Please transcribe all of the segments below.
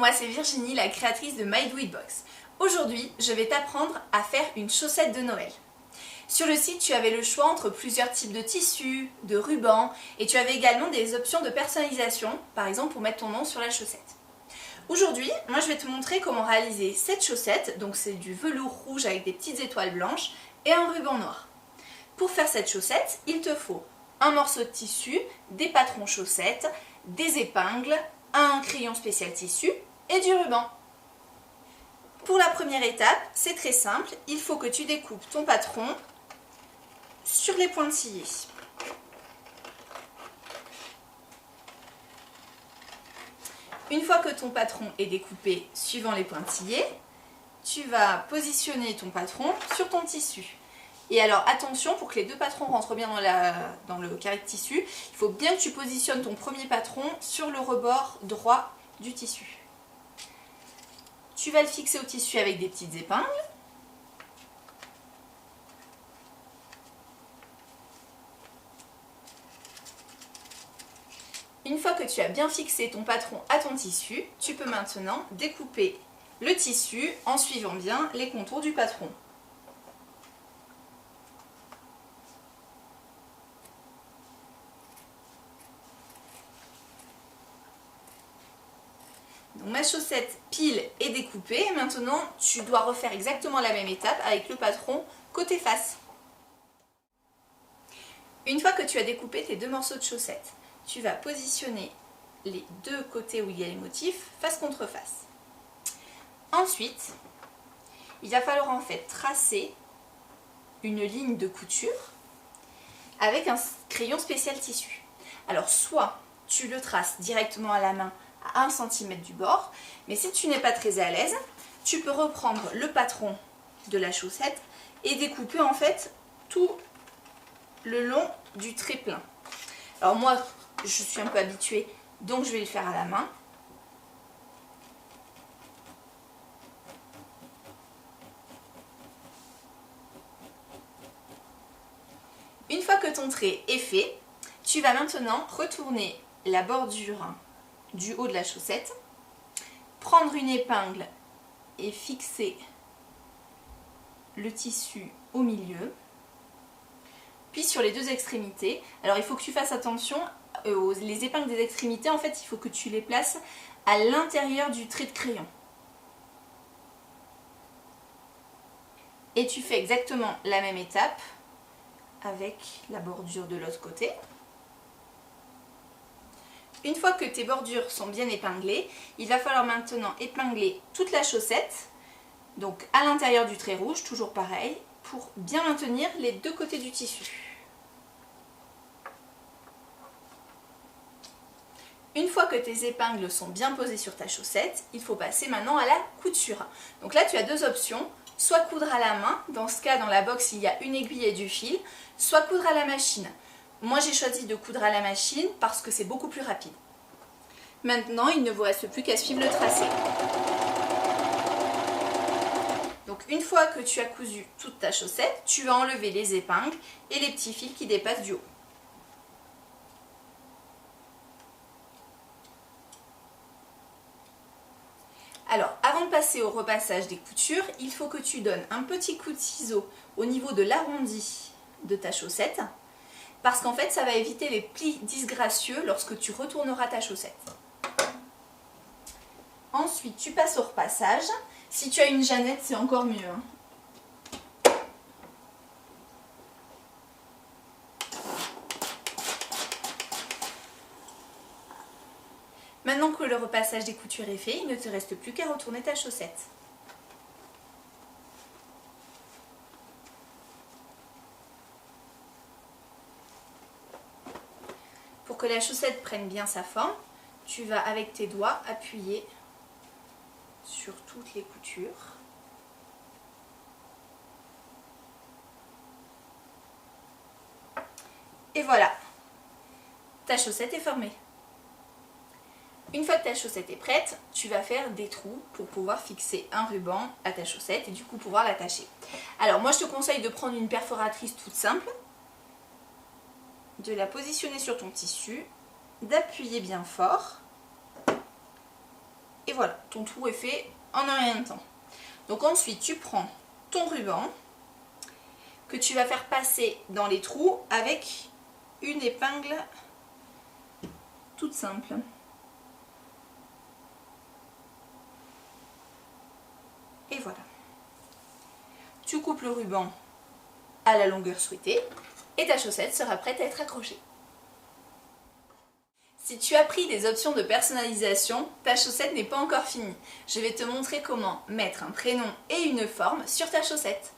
moi c'est Virginie, la créatrice de My Do It Box. Aujourd'hui, je vais t'apprendre à faire une chaussette de Noël. Sur le site, tu avais le choix entre plusieurs types de tissus, de rubans, et tu avais également des options de personnalisation, par exemple pour mettre ton nom sur la chaussette. Aujourd'hui, moi je vais te montrer comment réaliser cette chaussette, donc c'est du velours rouge avec des petites étoiles blanches et un ruban noir. Pour faire cette chaussette, il te faut un morceau de tissu, des patrons chaussettes, des épingles, un crayon spécial tissu et du ruban. Pour la première étape, c'est très simple, il faut que tu découpes ton patron sur les pointillés. Une fois que ton patron est découpé suivant les pointillés, tu vas positionner ton patron sur ton tissu. Et alors attention, pour que les deux patrons rentrent bien dans le carré de tissu, il faut bien que tu positionnes ton premier patron sur le rebord droit du tissu. Tu vas le fixer au tissu avec des petites épingles. Une fois que tu as bien fixé ton patron à ton tissu, tu peux maintenant découper le tissu en suivant bien les contours du patron. Donc ma chaussette pile est découpée, maintenant tu dois refaire exactement la même étape avec le patron côté face. Une fois que tu as découpé tes deux morceaux de chaussette, tu vas positionner les deux côtés où il y a les motifs face contre face. Ensuite, il va falloir en fait tracer une ligne de couture avec un crayon spécial tissu. Alors soit tu le traces directement à la main à 1 cm du bord, mais si tu n'es pas très à l'aise, tu peux reprendre le patron de la chaussette et découper en fait tout le long du trait plein. Alors moi, je suis un peu habituée, donc je vais le faire à la main. Une fois que ton trait est fait, tu vas maintenant retourner la bordure du haut de la chaussette, prendre une épingle et fixer le tissu au milieu, puis sur les deux extrémités. Alors il faut que tu fasses attention, les épingles des extrémités, en fait il faut que tu les places à l'intérieur du trait de crayon. Et tu fais exactement la même étape avec la bordure de l'autre côté. Une fois que tes bordures sont bien épinglées, il va falloir maintenant épingler toute la chaussette, donc à l'intérieur du trait rouge, toujours pareil, pour bien maintenir les deux côtés du tissu. Une fois que tes épingles sont bien posées sur ta chaussette, il faut passer maintenant à la couture. Donc là tu as deux options, soit coudre à la main, dans ce cas dans la box il y a une aiguille et du fil, soit coudre à la machine. Moi j'ai choisi de coudre à la machine parce que c'est beaucoup plus rapide. Maintenant il ne vous reste plus qu'à suivre le tracé. Donc une fois que tu as cousu toute ta chaussette, tu vas enlever les épingles et les petits fils qui dépassent du haut. Alors, avant de passer au repassage des coutures, il faut que tu donnes un petit coup de ciseau au niveau de l'arrondi de ta chaussette, parce qu'en fait, ça va éviter les plis disgracieux lorsque tu retourneras ta chaussette. Ensuite, tu passes au repassage. Si tu as une Jeannette, c'est encore mieux. Maintenant que le repassage des coutures est fait, il ne te reste plus qu'à retourner ta chaussette. Pour que la chaussette prenne bien sa forme, tu vas avec tes doigts appuyer sur toutes les coutures. Et voilà, ta chaussette est formée. Une fois que ta chaussette est prête, tu vas faire des trous pour pouvoir fixer un ruban à ta chaussette et du coup pouvoir l'attacher. Alors moi je te conseille de prendre une perforatrice toute simple, de la positionner sur ton tissu, d'appuyer bien fort Et voilà, ton tour est fait en un rien de temps. Donc ensuite, tu prends ton ruban que tu vas faire passer dans les trous avec une épingle toute simple. Et voilà. Tu coupes le ruban à la longueur souhaitée et ta chaussette sera prête à être accrochée. Si tu as pris des options de personnalisation, ta chaussette n'est pas encore finie. Je vais te montrer comment mettre un prénom et une forme sur ta chaussette.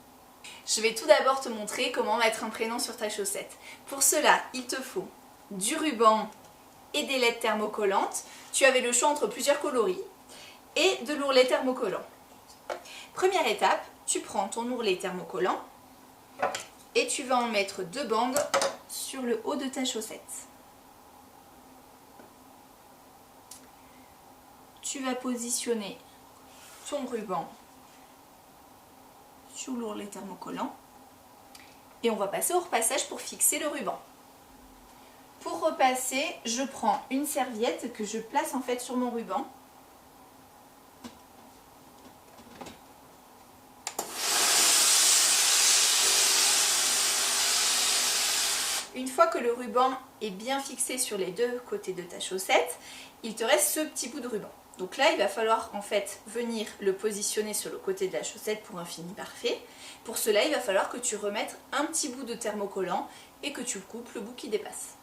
Je vais tout d'abord te montrer comment mettre un prénom sur ta chaussette. Pour cela, il te faut du ruban et des lettres thermocollantes. Tu avais le choix entre plusieurs coloris et de l'ourlet thermocollant. Première étape, tu prends ton ourlet thermocollant et tu vas en mettre 2 bandes sur le haut de ta chaussette. Tu vas positionner ton ruban sur l'ourlet thermocollant et on va passer au repassage pour fixer le ruban. Pour repasser, je prends une serviette que je place en fait sur mon ruban. Une fois que le ruban est bien fixé sur les 2 côtés de ta chaussette, il te reste ce petit bout de ruban. Donc là, il va falloir en fait venir le positionner sur le côté de la chaussette pour un fini parfait. Pour cela, il va falloir que tu remettes un petit bout de thermocollant et que tu coupes le bout qui dépasse.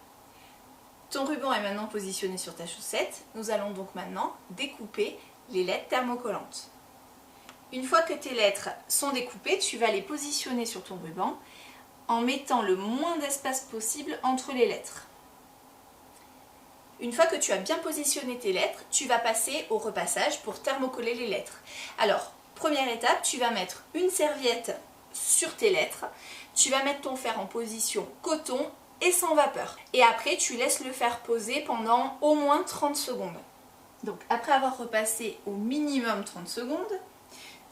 Ton ruban est maintenant positionné sur ta chaussette. Nous allons donc maintenant découper les lettres thermocollantes. Une fois que tes lettres sont découpées, tu vas les positionner sur ton ruban en mettant le moins d'espace possible entre les lettres. Une fois que tu as bien positionné tes lettres, tu vas passer au repassage pour thermocoller les lettres. Alors, première étape, tu vas mettre une serviette sur tes lettres, tu vas mettre ton fer en position coton et sans vapeur. Et après, tu laisses le fer poser pendant au moins 30 secondes. Donc, après avoir repassé au minimum 30 secondes,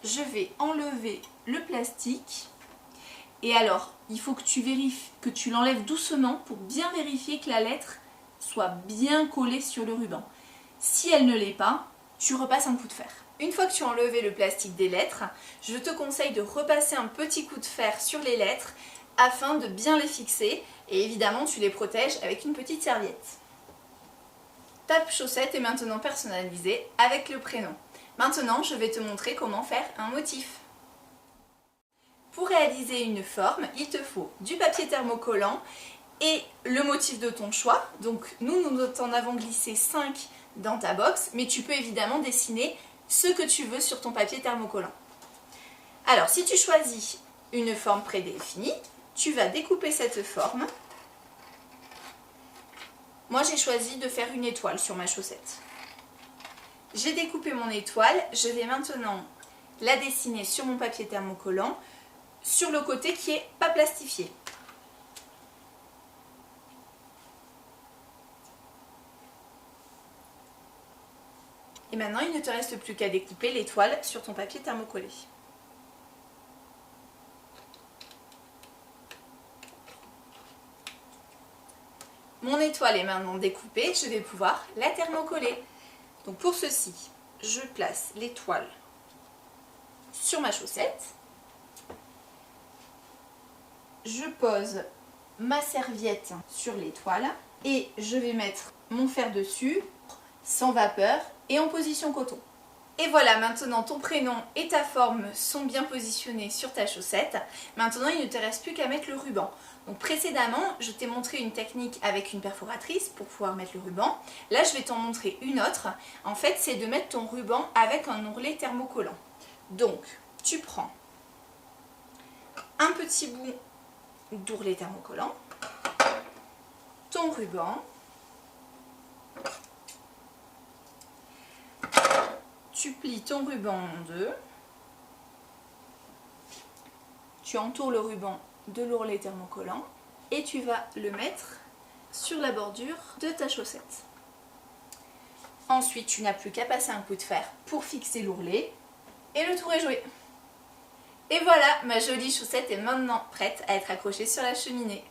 je vais enlever le plastique. Et alors, il faut que tu vérifies, que tu l'enlèves doucement pour bien vérifier que la lettre soit bien collée sur le ruban. Si elle ne l'est pas, tu repasses un coup de fer. Une fois que tu as enlevé le plastique des lettres, je te conseille de repasser un petit coup de fer sur les lettres afin de bien les fixer et évidemment tu les protèges avec une petite serviette. Ta chaussette est maintenant personnalisée avec le prénom. Maintenant, je vais te montrer comment faire un motif. Pour réaliser une forme, il te faut du papier thermocollant et le motif de ton choix. Donc nous en avons glissé 5 dans ta box, mais tu peux évidemment dessiner ce que tu veux sur ton papier thermocollant. Alors si tu choisis une forme prédéfinie, tu vas découper cette forme. Moi j'ai choisi de faire une étoile sur ma chaussette. J'ai découpé mon étoile, je vais maintenant la dessiner sur mon papier thermocollant, sur le côté qui n'est pas plastifié. Et maintenant, il ne te reste plus qu'à découper l'étoile sur ton papier thermocollé. Mon étoile est maintenant découpée, je vais pouvoir la thermocoller. Donc pour ceci, je place l'étoile sur ma chaussette. Je pose ma serviette sur l'étoile et je vais mettre mon fer dessus, sans vapeur et en position coton. Et voilà, maintenant ton prénom et ta forme sont bien positionnés sur ta chaussette. Maintenant, il ne te reste plus qu'à mettre le ruban. Donc précédemment, je t'ai montré une technique avec une perforatrice pour pouvoir mettre le ruban. Là, je vais t'en montrer une autre. En fait, c'est de mettre ton ruban avec un ourlet thermocollant. Donc, tu prends un petit bout d'ourlet thermocollant, ton ruban, tu plies ton ruban en 2, tu entoures le ruban de l'ourlet thermocollant et tu vas le mettre sur la bordure de ta chaussette. Ensuite, tu n'as plus qu'à passer un coup de fer pour fixer l'ourlet et le tour est joué. Et voilà, ma jolie chaussette est maintenant prête à être accrochée sur la cheminée.